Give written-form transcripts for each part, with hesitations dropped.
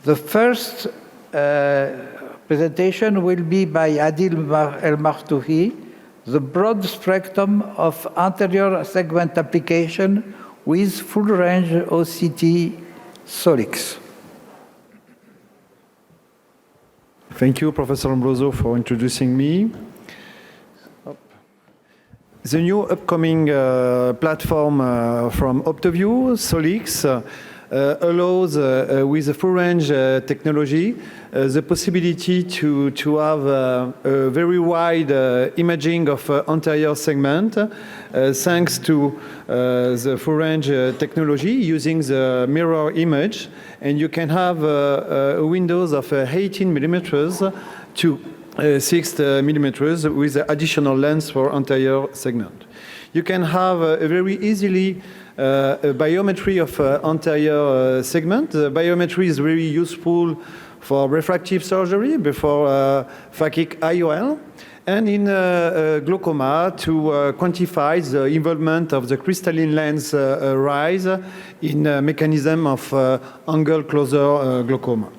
The first presentation will be by Adil El Maftouhi, the broad spectrum of anterior segment application with full range OCT SOLIX. Thank you, Professor Lombroso, for introducing me. The new upcoming platform from Optovue, SOLIX, allows, with a full-range technology, the possibility to have a very wide imaging of anterior segment, thanks to the full-range technology using the mirror image. And you can have windows of 18 millimeters to 6 millimeters with additional lens for anterior segment. You can have a very easily a biometry of anterior segment. The biometry is very useful for refractive surgery before phakic IOL, and in glaucoma to quantify the involvement of the crystalline lens rise in mechanism of angle closer glaucoma.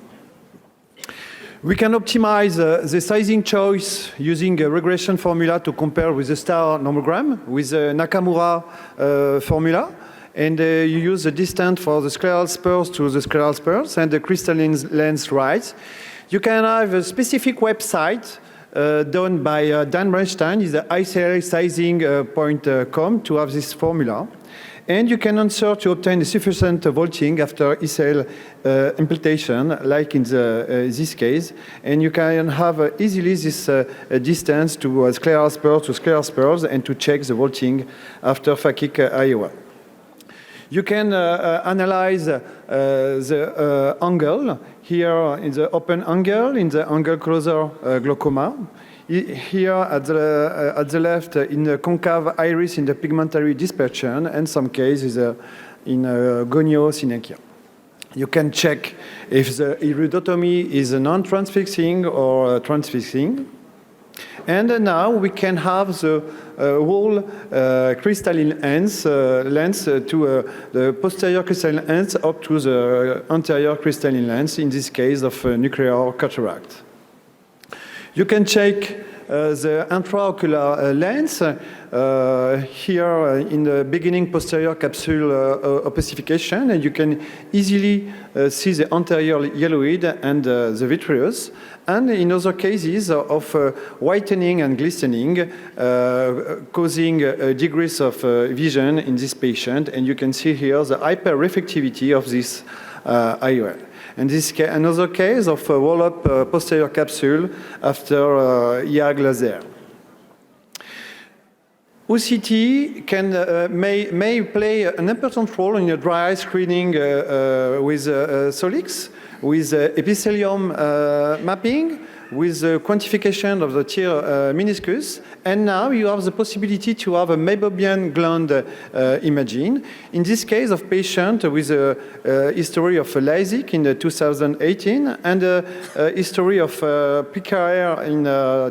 We can optimize the sizing choice using a regression formula to compare with the star nomogram with the Nakamura formula. And you use the distance for the scleral spurs to the scleral spurs and the crystalline lens rise. You can have a specific website done by Dan Bernstein, is the ICL-sizing.com to have this formula. And you can answer to obtain a sufficient vaulting after ICL implantation, like in this case. And you can have easily this distance to scleral spurs and to check the vaulting after phakic IOL. You can analyze the angle here in the open angle, in the angle closer glaucoma. Here at the left in the concave iris in the pigmentary dispersion, and some cases in goniosynechia. You can check if the iridotomy is non-transfixing or transfixing. And now we can have the whole crystalline lens to the posterior crystalline lens up to the anterior crystalline lens, in this case of nuclear cataract. You can check the intraocular lens here in the beginning posterior capsule opacification, and you can easily see the anterior yelloid and the vitreous. And in other cases of whitening and glistening, causing degrees of vision in this patient, and you can see here the hyper-reflectivity of this IOL. And this is another case of a roll-up posterior capsule after YAG laser. OCT may play an important role in a dry eye screening with SOLIX, with epithelium mapping, with the quantification of the tear meniscus, and now you have the possibility to have a meibomian gland imaging. In this case of patient with a history of LASIK in 2018 and a history of pre-career in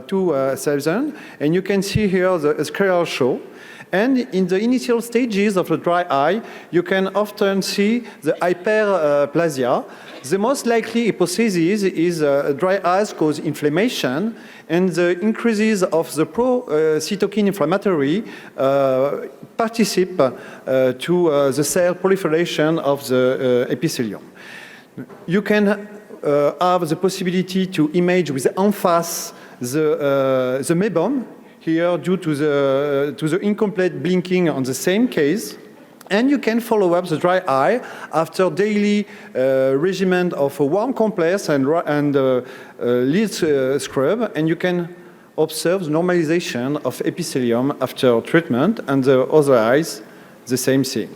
2000, and you can see here the scleral show. And in the initial stages of the dry eye, you can often see the hyperplasia. The most likely hypothesis is dry eyes cause inflammation, and the increases of the pro-cytokine inflammatory participate to the cell proliferation of the epithelium. You can have the possibility to image with en face the meibom, here due to the incomplete blinking on the same case. And you can follow up the dry eye after daily regimen of a warm compress and lid scrub, and you can observe the normalization of epithelium after treatment, and the other eyes, the same thing.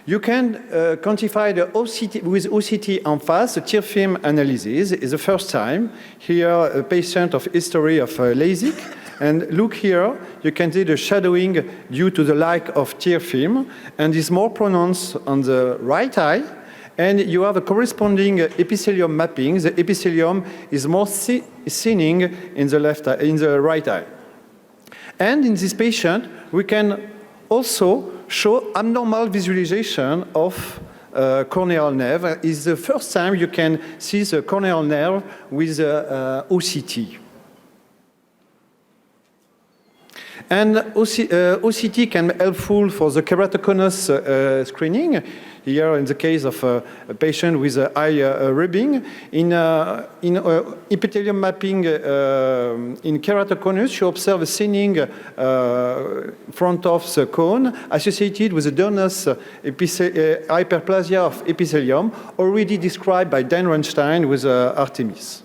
You can quantify the OCT with OCT en face. The tear film analysis is the first time. Here, a patient of history of LASIK. And look here, you can see the shadowing due to the lack of tear film, and is more pronounced on the right eye. And you have a corresponding epithelium mapping. The epithelium is more thinning in the right eye. And in this patient, we can also show abnormal visualization of corneal nerve. It's the first time you can see the corneal nerve with OCT. And OCT can be helpful for the keratoconus screening. Here, in the case of a patient with eye rubbing, in epithelium mapping in keratoconus, you observe a thinning front of the cone associated with the donous hyperplasia of epithelium, already described by Dan Runstein with Artemis.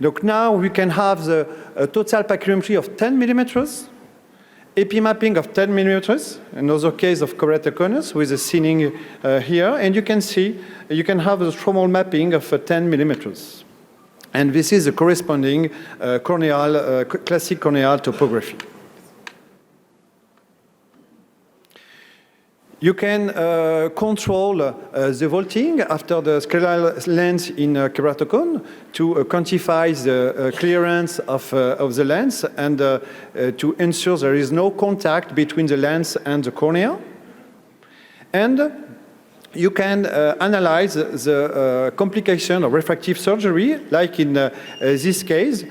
Donc now we can have the total pachymetry of 10 millimeters, epimapping of 10 millimeters, another case of keratoconus with a thinning here, and you can see, you can have the stromal mapping of 10 millimeters. And this is the corresponding corneal, classic corneal topography. You can control the vaulting after the scleral lens in keratocone to quantify the clearance of the lens and to ensure there is no contact between the lens and the cornea. And you can analyze the complication of refractive surgery, like in this case.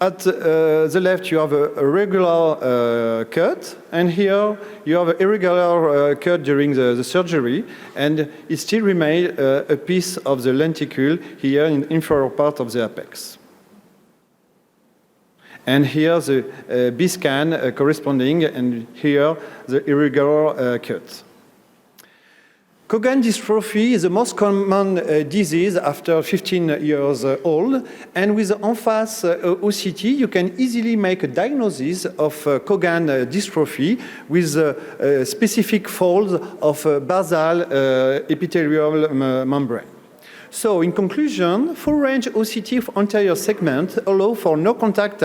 At the left, you have a regular cut, and here you have an irregular cut during the surgery, and it still remains a piece of the lenticle here in the inferior part of the apex. And here the B-scan corresponding, and here the irregular cut. Cogan dystrophy is the most common disease after 15 years old, and with the en-face OCT, you can easily make a diagnosis of Cogan dystrophy with specific folds of basal epithelial membrane. So, in conclusion, full-range OCT of anterior segment allow for no-contact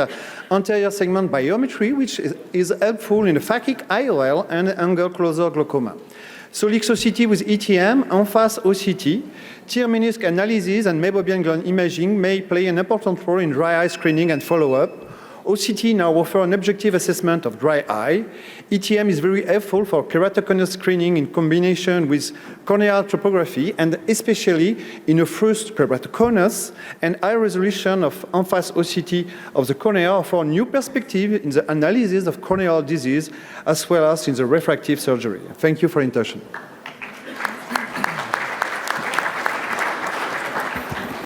anterior segment biometry, which is helpful in the phakic IOL and angle closer glaucoma. SOLIX OCT with ETM, en-face OCT, tear menisc analysis and meibomian gland imaging may play an important role in dry eye screening and follow-up. OCT now offers an objective assessment of dry eye. ETM is very helpful for keratoconus screening in combination with corneal topography, and especially in the first keratoconus, and high resolution of en-face OCT of the cornea offer a new perspective in the analysis of corneal disease as well as in the refractive surgery. Thank you for your attention.